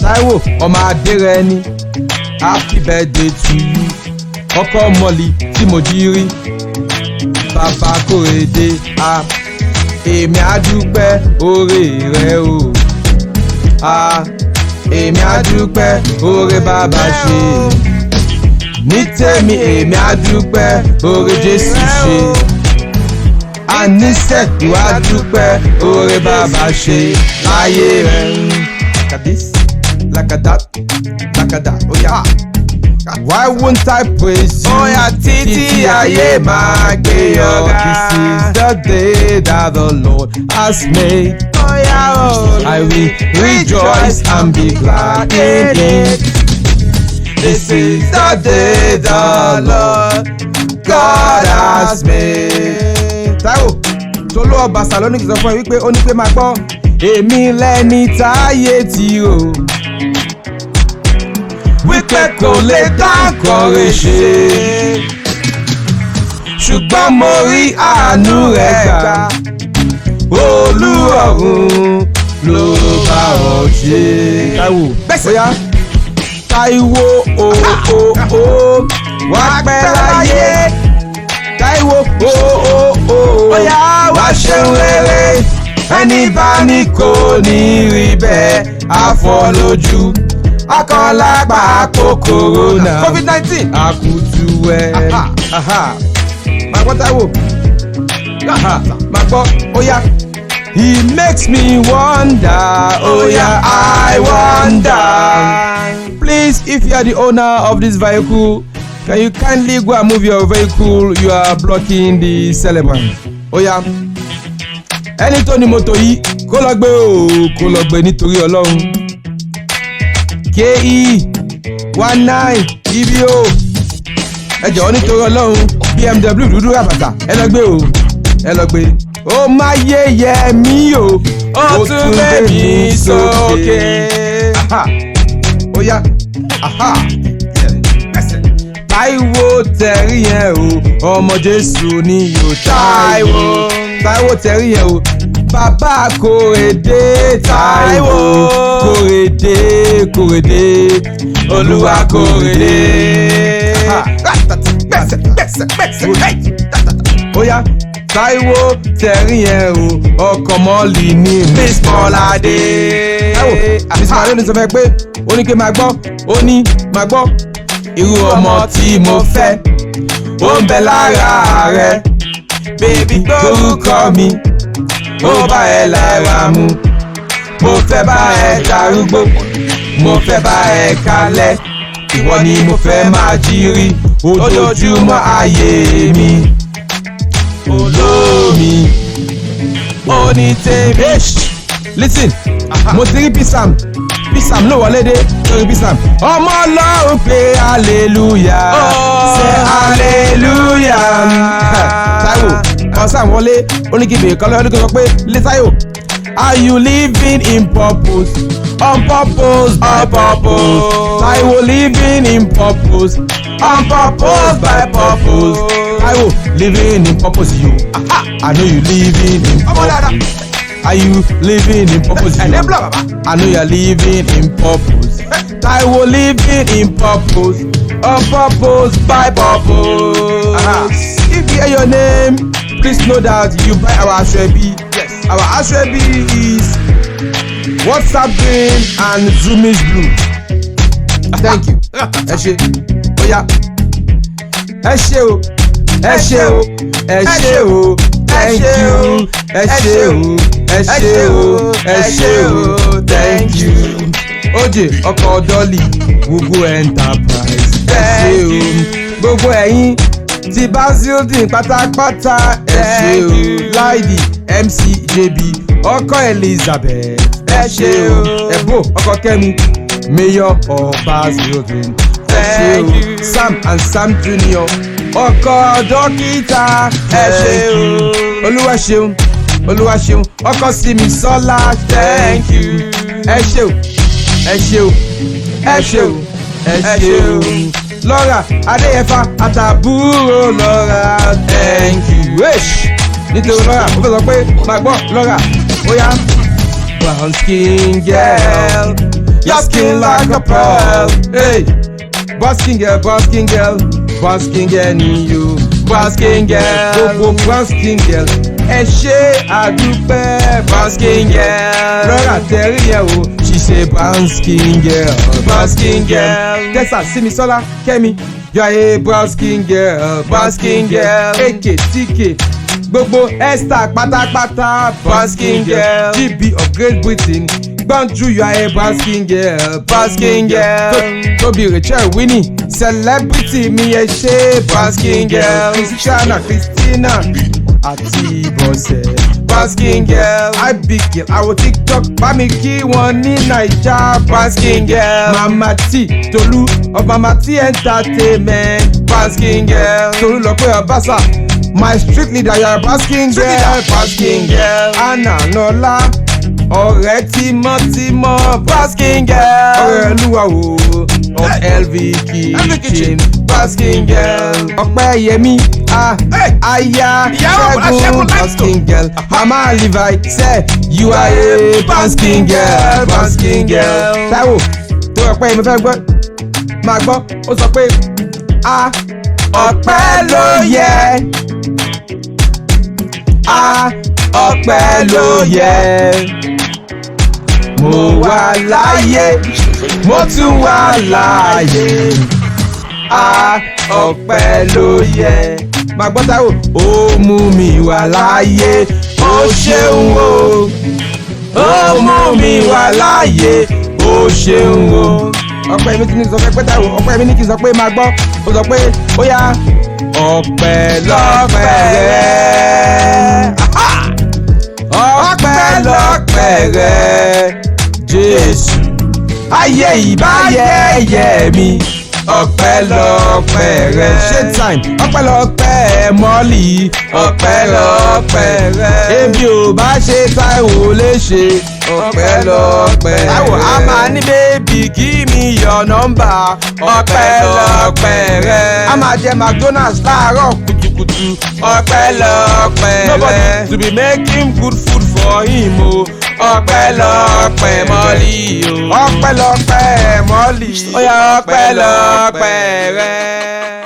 Táíwò ọmọ Adérẹni, happy birthday to you. Ọkọ mọ̀lì tí mo jí rí, bàbá Kòrédé, èmi á dúpẹ́ oore rẹ o. Èmi á dúpẹ́ oore bàbá ṣe. Ní tèmi èmi á dúpẹ́ oore Jésù ṣe. Àníṣe ìwà dúpẹ́ oore bàbá ṣe láyé rẹ̀. Like that, oh yeah. Why won't I praise you? Oh yeah, títí ayé máa gbé ọ̀gá. This is the day that the Lord has made. Oh yeah, oh. I will rejoice and be glad in it. This is the day the Lord God has made. Táíwò Tolú ọba Salóníkì sọ fún ẹ wípé ó ní pé máa gbọ́ èmi lẹ́ni táyé tí o. Wípé kò lè dákọ̀rẹ́ ṣe, ṣùgbọ́n mo rí àánú rẹ̀ gbà. Olúọ̀run ló bá ọ ṣe. Táíwò bóyá Táíwò wá pẹ́ láyé. Táíwò bóyá wá ṣeun rere. Ẹni bá ní kò ní rí bẹ́ẹ̀ àfọ́ lójú. Akọ́lágbà kòkòrò náà COVID-19 àkùtù ẹ̀. Máa gbọ́ Táíwò, máa gbọ́ ó yá. He makes me wonder, oh yeah, I wonder. Please, if you are the owner of this vehicle, can you kindly go and move your vehicle? You are blocking the celebrant. Oh yeah. Ẹni tó ní mọ́tò yìí kó lọ gbé o, kó lọ gbé nítorí Ọlọ́run. KE19 EBO. Ẹ jọ̀ọ́ nítorí Ọlọ́run, BMW dúdú ràbàtà, ẹ lọ gbé o, ẹ lọ gbé. Ó máa yẹ̀yẹ́ mi o, ó tún gbé mi sókè. Ó yá, Táíwò tẹ̀rí yẹn o, ọmọ Jésù ni yóò. Táíwò tẹ̀rí yẹn o, bàbá Kòrédé. Táíwò Kòrédé, Olúwa Kòrédé. Ó yá. Táíwò tẹ̀rí yẹn o, ọkọ̀ mọ́lì ní Miss Mọ́ládé. Táíwò Miss Mọ́ládé ní sọ fẹ́ pé ó ní kí máa gbọ́, ó ní máa gbọ́. Irú ọmọ tí mo fẹ́ ó ń bẹ lára rẹ̀. Bébí gbórúkọ mi, ó bá ẹ lára mu. Mo fẹ́ bá ẹ darúgbó, mo fẹ́ bá ẹ kalẹ̀. Ìwọ ni mo fẹ́ máa jírí ojoojúmọ́ ayé mi. Olómi onítèmi. Listen, mo ti rí P-Sam ló wọlé dé lórí P-Sam. Ọmọ Ọlọ́run pé hallelujah, ṣe hallelujah. Táíwò ọ̀sán wọlé oníkìbè kan lọ́wọ́ sọ pé lé Táíwò, are you living in purpose? On purpose, by purpose. Táíwò living in purpose. On purpose, by purpose. Táíwò living in purpose, you. I know you living in purpose. Are you living in purpose? I know you are living in purpose. Táíwò living in purpose. On purpose, by purpose. If you hear your name, please know that you buy our Asoebi. Yes. Our Asoebi is WhatsApp green and Zoomish blue. Thank you. Ẹ ṣé. Ó yá. Ẹ ṣé o. Ẹ ṣé o. Ẹ ṣé o. Thank you. Ẹ ṣé o. Ẹ ṣé o. Ẹ ṣé o. Thank you. Oje ọkọ̀ Dolly Google Enterprise. Ẹ ṣé o. Gbogbo ẹ̀yin ti Basildin pátápátá. Ẹ ṣé o. Láìdí MC JB ọkọ̀ Elizabeth. Ẹ ṣé o. Ẹ̀bùn ọkọ̀ Kẹ́mi Mayor of Basildin. Ẹ ṣé o. Sam and Sam Junior ọkọ̀ dókítà. Ẹ ṣé o. Olúwa ṣeun, Olúwa ṣeun ọkọ̀ Simisola. Thank you. Ẹ ṣé o. Ẹ ṣé o. Ẹ ṣé o. Ẹ ṣé o. Lọ́ra Adéyẹfà àtàbúrò Lọ́ra. Thank you. nítorí lọ́ra ó fẹ́ sọ pé máa gbọ́ lọ́ra ó yá. Brown skin girl, your skin like a pearl. Hey, brown skin girl, brown skin girl, brown skin girl ni you. Brown skin girl, gbogbo brown skin girl. Ẹ ṣé àdúpẹ́ brown skin girl. Lọ́ra tẹ̀rí yẹn o, she say brown skin girl, brown skin girl. Tessa Simisola Kẹ́mi, you are a brown skin girl, brown skin girl. AK TK. Gbogbo Esther pátápátá brown skin girl. GB of Great Britain gbọ́njú you are a brown skin girl, brown skin girl. Tóbi Rachel Winnie celebrity mi ẹ ṣe brown skin girl. Christina àti Bọ́sẹ̀ brown skin girl. Abigail àwọn TikTok bá mi kí wọn ní Naija brown skin girl. Mama T Tolú Mama T entertainment brown skin girl. Tolú lọ pé Ọbaṣà. My street leader, you're a brown skin girl, brown skin girl. Anna Nola, ọ̀rẹ́ tímọ́tímọ́, brown skin girl. Ọ̀rẹ́ Olúwawo of LV Kitchen, brown skin girl. Ọpẹ́yẹmí, Aya Ṣẹ́gun, brown skin girl. Mama Levi say you are a brown skin girl, brown skin girl. Táíwò tó Ọpẹ́yẹmí fẹ́ gbọ́, máa gbọ́, ó sọ pé ọpẹ́ ló yẹ. Ọpẹ́ ló yẹ. Mo wà láyé, mo tún wà láyé. Ọpẹ́ ló yẹ. Màá gbọ́ Táíwò, ó mú mi wà láyé, ó ṣeun o. Ó mú mi wà láyé, ó ṣeun o. Ọpẹ́ mi ti ní sọ pé Táíwò, ọpẹ́ mi ní kí n sọ pé máa gbọ́, ó sọ pé ó yá. Ọpẹ́ lọ́pẹ́ rẹ̀. Ọpẹ́ lọ́pẹ́ rẹ̀. Jésù ayé ìbáyẹyẹ mi. Ọpẹ́ lọ́pẹ́ rẹ̀. Shade time. Ọpẹ́ lọ́pẹ́ Mọ́lì. Ọpẹ́ lọ́pẹ́ rẹ̀. Èmi ò bá ṣe Táíwò léṣe. Ọpẹ́ lọ́pẹ́ rẹ̀. Táíwò a máa ní bébì give me your number. Ọpẹ́ lọ́pẹ́ rẹ̀. A máa jẹ McDonald's láàárọ̀ kùtùkùtù. Ọpẹ́ lọ́pẹ́ rẹ̀. Nobody to be making good food for him o. Ọpẹ́ lọ́pẹ́ Mọ́lì o. Ọpẹ́ lọ́pẹ́ Mọ́lì. Ó yá ọpẹ́ lọ́pẹ́ rẹ̀.